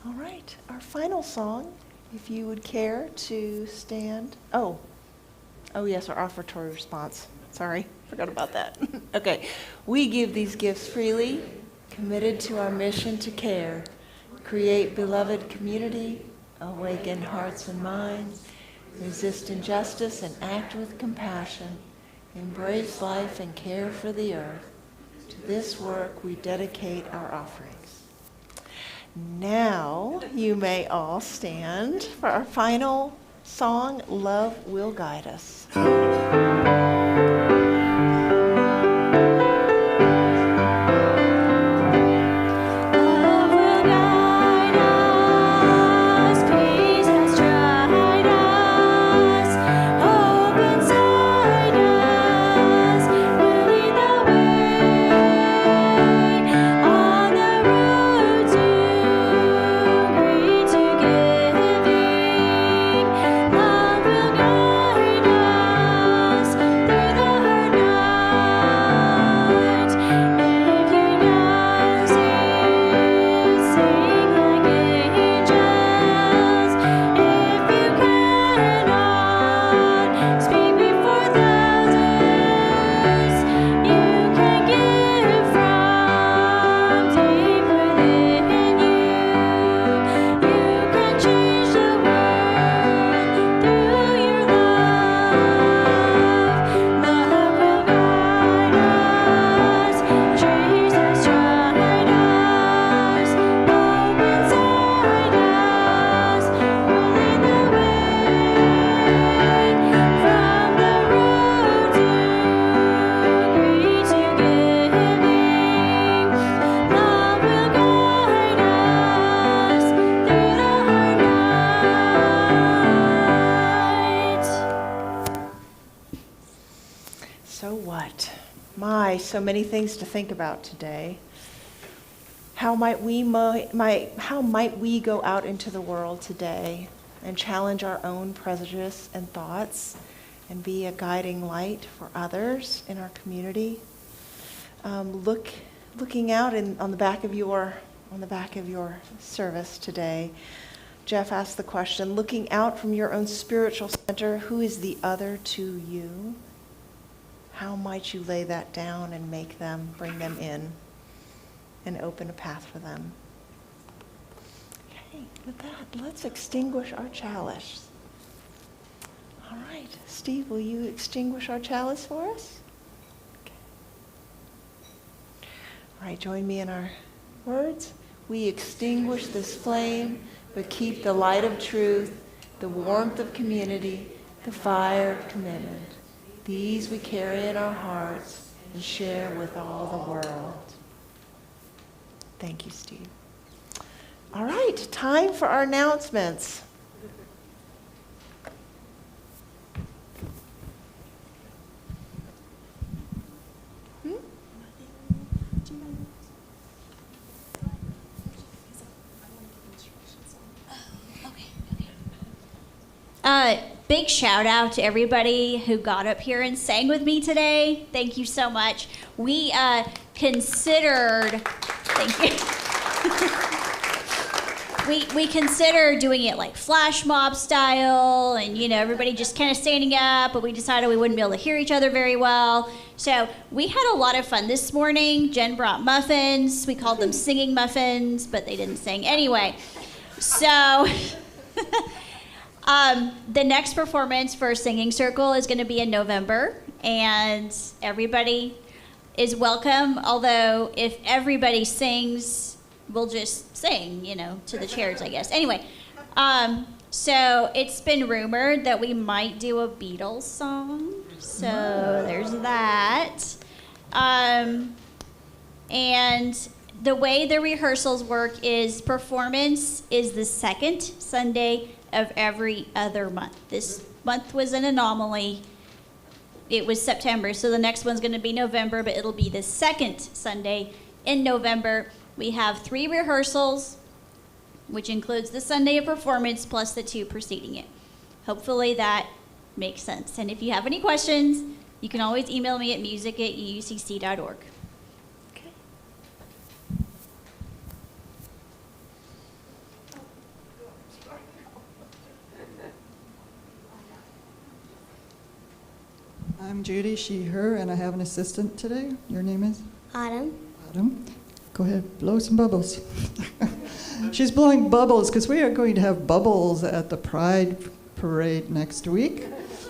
All right, our final song, if you would care to stand. Oh, yes, our offertory response. Sorry, forgot about that. Okay, we give these gifts freely, committed to our mission to care, create beloved community, awaken hearts and minds, resist injustice and act with compassion, embrace life and care for the earth. To this work we dedicate our offerings. Now you may all stand for our final song, Love Will Guide Us. So what? So many things to think about today. How might we go out into the world today and challenge our own prejudice and thoughts and be a guiding light for others in our community? Looking out on the back of your service today, Jeff asked the question, looking out from your own spiritual center, who is the other to you? How might you lay that down and bring them in and open a path for them? Okay, with that, let's extinguish our chalice. All right, Steve, will you extinguish our chalice for us? Okay. All right, join me in our words. We extinguish this flame, but keep the light of truth, the warmth of community, the fire of commitment. These we carry in our hearts and share with all the world. Thank you, Steve. All right, time for our announcements. Big shout out to everybody who got up here and sang with me today. Thank you so much. We considered, thank you. we considered doing it like flash mob style and, everybody just kind of standing up, but we decided we wouldn't be able to hear each other very well. So we had a lot of fun this morning. Jen brought muffins. We called them singing muffins, but they didn't sing anyway. So... the next performance for Singing Circle is going to be in November, and everybody is welcome, although if everybody sings, we'll just sing, to the chairs, I guess. Anyway, so it's been rumored that we might do a Beatles song, so there's that. And the way the rehearsals work is performance is the second Sunday of every other month. This month was an anomaly. It was September, so the next one's going to be November, but it'll be the second Sunday in November. We have 3 rehearsals, which includes the Sunday of performance plus the 2 preceding it. Hopefully that makes sense. And if you have any questions, you can always email me at music@uucc.org. I'm Judy, she, her, and I have an assistant today. Your name is? Autumn. Autumn. Go ahead, blow some bubbles. She's blowing bubbles because we are going to have bubbles at the Pride Parade next week.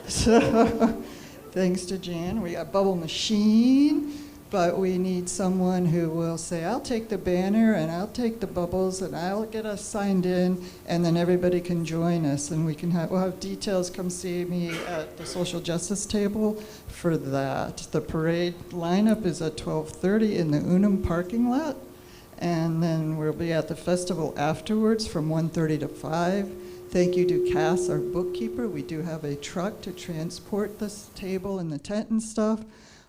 So, thanks to Jan, we got bubble machine, but we need someone who will say, I'll take the banner and I'll take the bubbles and I'll get us signed in, and then everybody can join us, and we'll have details. Come see me at the social justice table for that. The parade lineup is at 12:30 in the Unum parking lot, and then we'll be at the festival afterwards from 1:30 to 5. Thank you to Cass, our bookkeeper. We do have a truck to transport this table and the tent and stuff,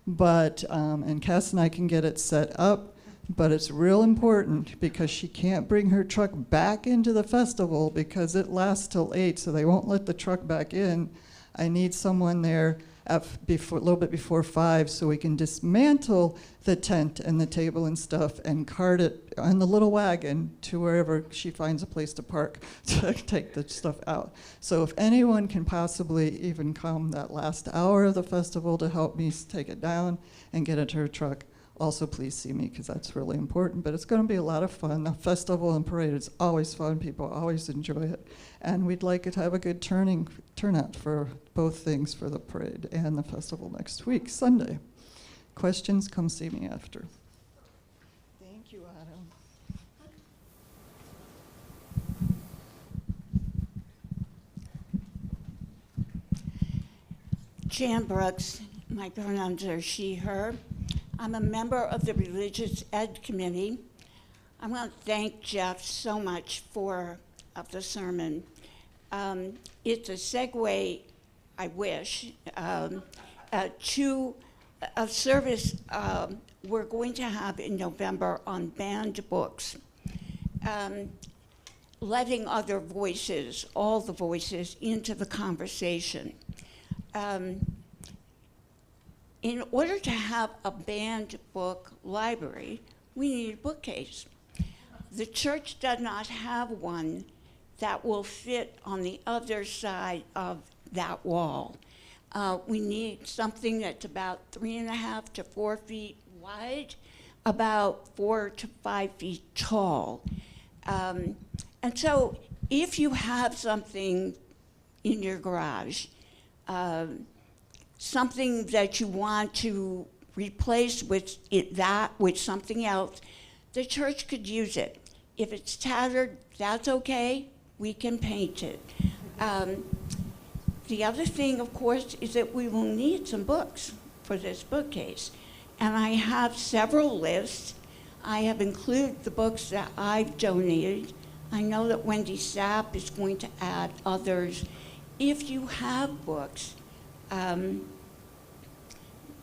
but and Cass and I can get it set up, but it's real important because she can't bring her truck back into the festival because it lasts till 8, so they won't let the truck back in. I need someone there a little bit before 5 so we can dismantle the tent and the table and stuff and cart it on the little wagon to wherever she finds a place to park to take the stuff out. So if anyone can possibly even come that last hour of the festival to help me take it down and get it to her truck, also please see me because that's really important. But it's going to be a lot of fun. The festival and parade is always fun. People always enjoy it. And we'd like it to have a good turnout for both things, for the parade and the festival next week, Sunday. Questions, come see me after. Thank you, Adam. Jan Brooks, my pronouns are she, her. I'm a member of the Religious Ed Committee. I want to thank Jeff so much for the sermon. It's a segue, I wish, to a service we're going to have in November on banned books. Letting other voices, all the voices, into the conversation. In order to have a banned book library, we need a bookcase. The church does not have one that will fit on the other side of that wall. We need something that's about 3.5 to 4 feet wide, about 4 to 5 feet tall. And so if you have something in your garage, something that you want to replace with something else, the church could use it. If it's tattered, that's okay. We can paint it. The other thing, of course, is that we will need some books for this bookcase. And I have several lists. I have included the books that I've donated. I know that Wendy Sapp is going to add others. If you have books,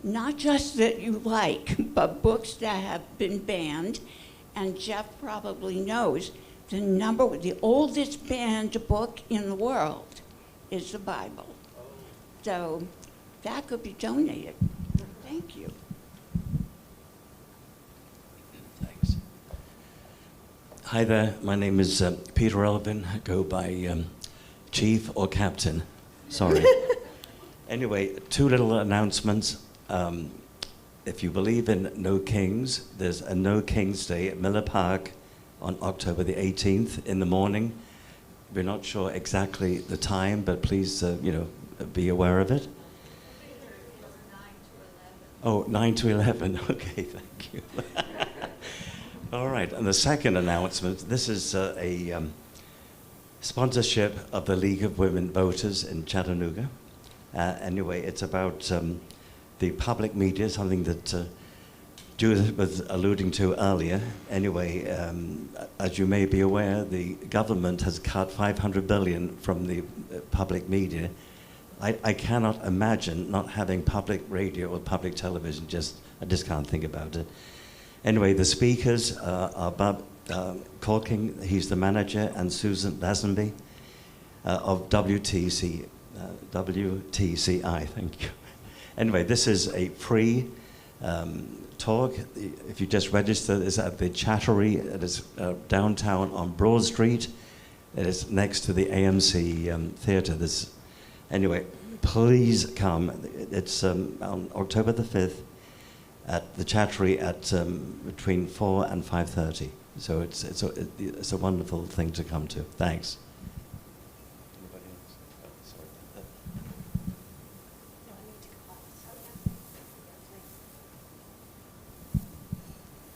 not just that you like, but books that have been banned, and Jeff probably knows, the oldest banned book in the world is the Bible. So that could be donated. Thank you. Thanks. Hi there, my name is Peter Elvin. I go by Chief or Captain. Sorry. Anyway, 2 little announcements. If you believe in No Kings, there's a No Kings Day at Miller Park on October the 18th in the morning. We're not sure exactly the time, but please, be aware of it. Oh, 9 to 11. Okay, thank you. All right, and the second announcement, this is a sponsorship of the League of Women Voters in Chattanooga. Anyway, it's about the public media, something that Judith was alluding to earlier. Anyway, as you may be aware, the government has cut $500 billion from the public media. I cannot imagine not having public radio or public television. I just can't think about it. Anyway, the speakers are Bob Corking, he's the manager, and Susan Lazenby of WTCI, thank you. Anyway, this is a free talk. If you just register, it's at the Chattery. It is downtown on Broad Street. It is next to the AMC Theatre. Anyway, please come. It's on October the 5th at the Chattery at between 4 and 5:30. So it's a wonderful thing to come to. Thanks. Anybody else? Oh, sorry.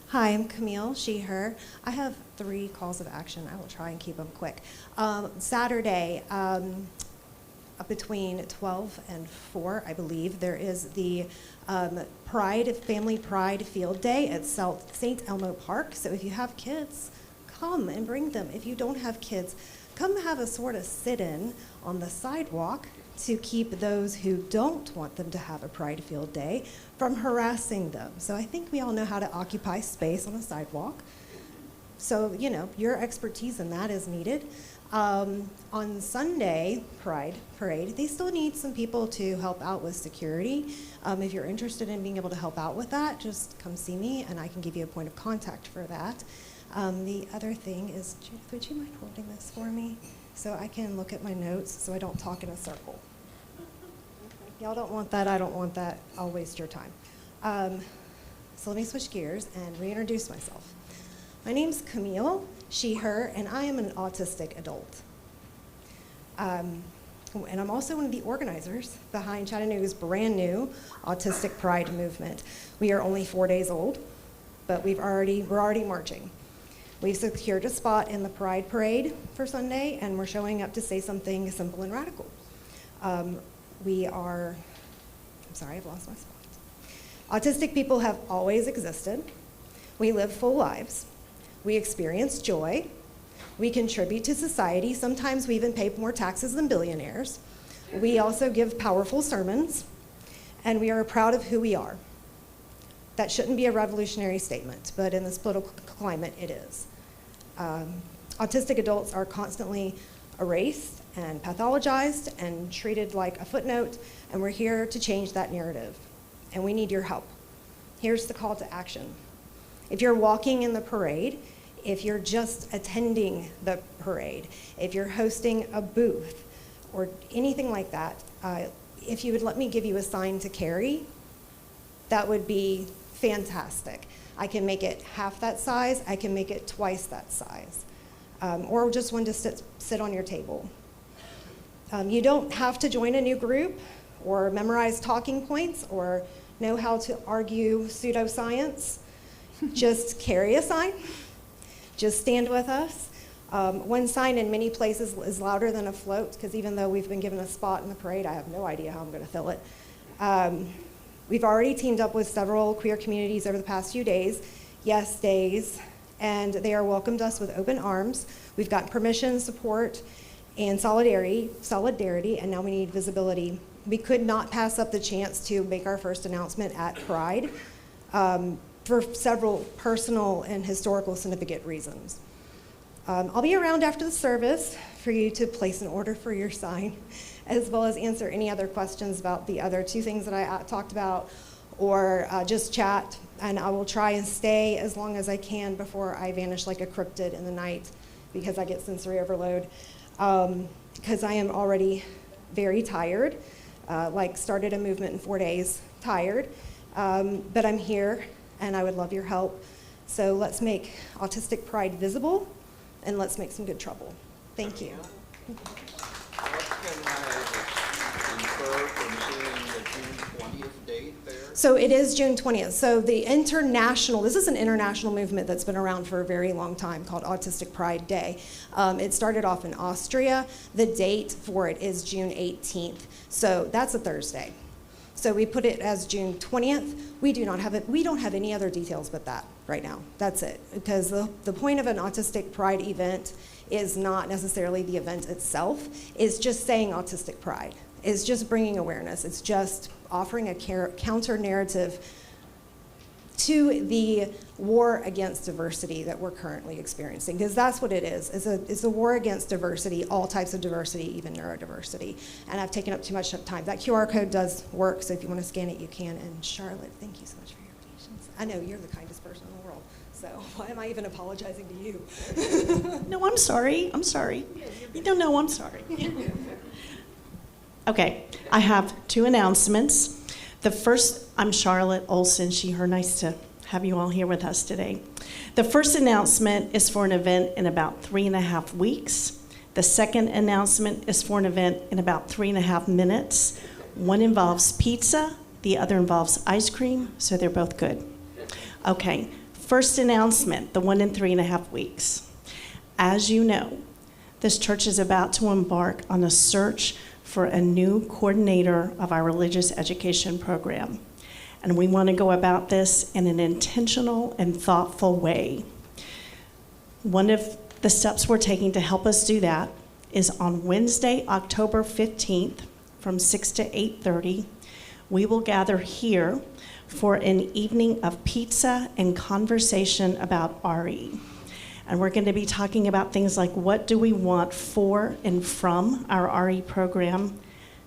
Hi, I'm Camille, she, her. I have 3 calls of action. I will try and keep them quick. Saturday, between 12 and 4, I believe, there is the Family Pride Field Day at St. Elmo Park. So if you have kids, come and bring them. If you don't have kids, come have a sort of sit-in on the sidewalk to keep those who don't want them to have a Pride Field Day from harassing them. So I think we all know how to occupy space on a sidewalk. So, you know, your expertise in that is needed. On Sunday, Pride Parade, they still need some people to help out with security. If you're interested in being able to help out with that, just come see me and I can give you a point of contact for that. The other thing is, Judith, would you mind holding this for me so I can look at my notes so I don't talk in a circle? Y'all don't want that, I don't want that, I'll waste your time. So let me switch gears and reintroduce myself. My name's Camille, she, her, and I am an autistic adult. And I'm also one of the organizers behind Chattanooga's brand new Autistic Pride movement. We are only 4 days old, but we're already marching. We've secured a spot in the Pride Parade for Sunday, and we're showing up to say something simple and radical. I'm sorry, I've lost my spot. Autistic people have always existed. We live full lives. We experience joy. We contribute to society. Sometimes we even pay more taxes than billionaires. We also give powerful sermons, and we are proud of who we are. That shouldn't be a revolutionary statement, but in this political climate, it is. Autistic adults are constantly erased and pathologized and treated like a footnote, and we're here to change that narrative, and we need your help. Here's the call to action. If you're walking in the parade, if you're just attending the parade, if you're hosting a booth or anything like that, if you would let me give you a sign to carry, that would be fantastic. I can make it half that size, I can make it twice that size, or just one to sit on your table. You don't have to join a new group or memorize talking points or know how to argue pseudoscience. Just carry a sign. Just stand with us. One sign in many places is louder than a float, because even though we've been given a spot in the parade, I have no idea how I'm going to fill it. We've already teamed up with several queer communities over the past few days, Yes Days, and they are welcomed us with open arms. We've got permission, support, and solidarity, and now we need visibility. We could not pass up the chance to make our first announcement at Pride for several personal and historical significant reasons. I'll be around after the service for you to place an order for your sign, as well as answer any other questions about the other 2 things that I talked about, or just chat, and I will try and stay as long as I can before I vanish like a cryptid in the night, because I get sensory overload, because I am already very tired, started a movement in 4 days, tired, but I'm here, and I would love your help. So let's make Autistic Pride visible, and let's make some good trouble. Thank you. What can I infer from seeing the June 20th date there? So it is June 20th. So this is an international movement that's been around for a very long time called Autistic Pride Day. It started off in Austria. The date for it is June 18th. So that's a Thursday. So we put it as June 20th. We don't have any other details but that right now. That's it. Because the point of an Autistic Pride event is not necessarily the event itself. It's just saying Autistic Pride. It's just bringing awareness. It's just offering a counter narrative to the war against diversity that we're currently experiencing, because that's what it is. It's a war against diversity, all types of diversity, even neurodiversity. And I've taken up too much time. That QR code does work, so if you want to scan it, you can. And Charlotte, thank you so much for your patience. I know you're the kindest person in the world, so why am I even apologizing to you? No, I'm sorry. I'm sorry. You don't know I'm sorry. Okay, I have two announcements. The first, I'm Charlotte Olson, her, nice to have you all here with us today. The first announcement is for an event in about 3.5 weeks. The second announcement is for an event in about 3.5 minutes. One involves pizza, the other involves ice cream, so they're both good. Okay, first announcement, the one in 3.5 weeks. As you know, this church is about to embark on a search for a new coordinator of our religious education program. And we want to go about this in an intentional and thoughtful way. One of the steps we're taking to help us do that is on Wednesday, October 15th, from 6 to 8:30, we will gather here for an evening of pizza and conversation about RE. And we're going to be talking about things like, what do we want for and from our RE program?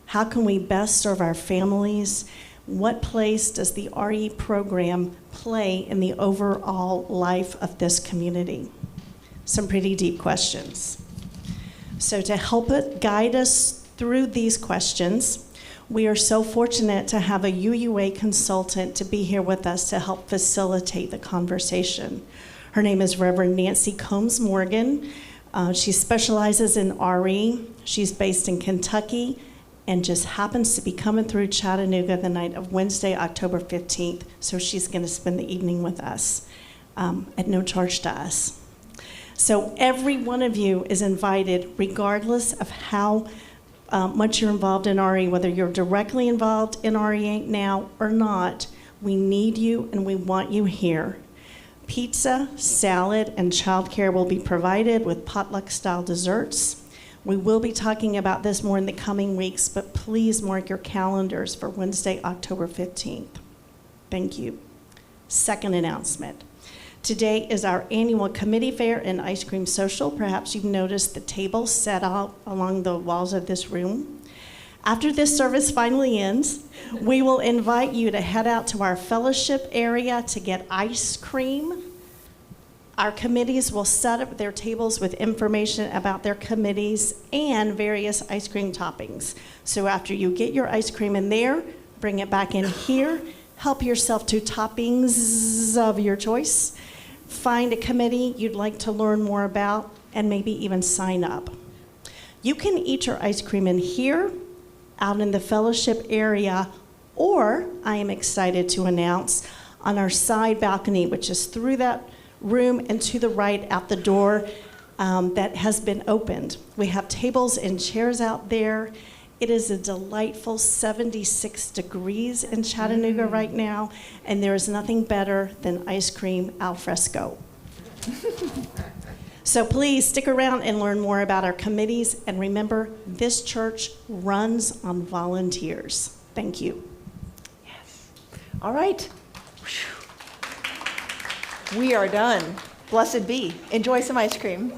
How can we best serve our families? What place does the RE program play in the overall life of this community? Some pretty deep questions. So to help it guide us through these questions, we are so fortunate to have a UUA consultant to be here with us to help facilitate the conversation. Her name is Reverend Nancy Combs Morgan. She specializes in RE. She's based in Kentucky and just happens to be coming through Chattanooga the night of Wednesday, October 15th. So she's going to spend the evening with us at no charge to us. So every one of you is invited, regardless of how much you're involved in RE, whether you're directly involved in RE now or not. We need you and we want you here. Pizza, salad, and childcare will be provided with potluck-style desserts. We will be talking about this more in the coming weeks, but please mark your calendars for Wednesday, October 15th. Thank you. Second announcement. Today is our annual committee fair and ice cream social. Perhaps you've noticed the tables set out along the walls of this room. After this service finally ends, we will invite you to head out to our fellowship area to get ice cream. Our committees will set up their tables with information about their committees and various ice cream toppings. So after you get your ice cream in there, bring it back in here, help yourself to toppings of your choice, find a committee you'd like to learn more about, and maybe even sign up. You can eat your ice cream in here, out in the fellowship area, or I am excited to announce on our side balcony, which is through that room and to the right out the door that has been opened. We have tables and chairs out there. It is a delightful 76 degrees in Chattanooga right now, and there is nothing better than ice cream al fresco. So please stick around and learn more about our committees, and remember, this church runs on volunteers. Thank you. Yes. All right. We are done. Blessed be. Enjoy some ice cream.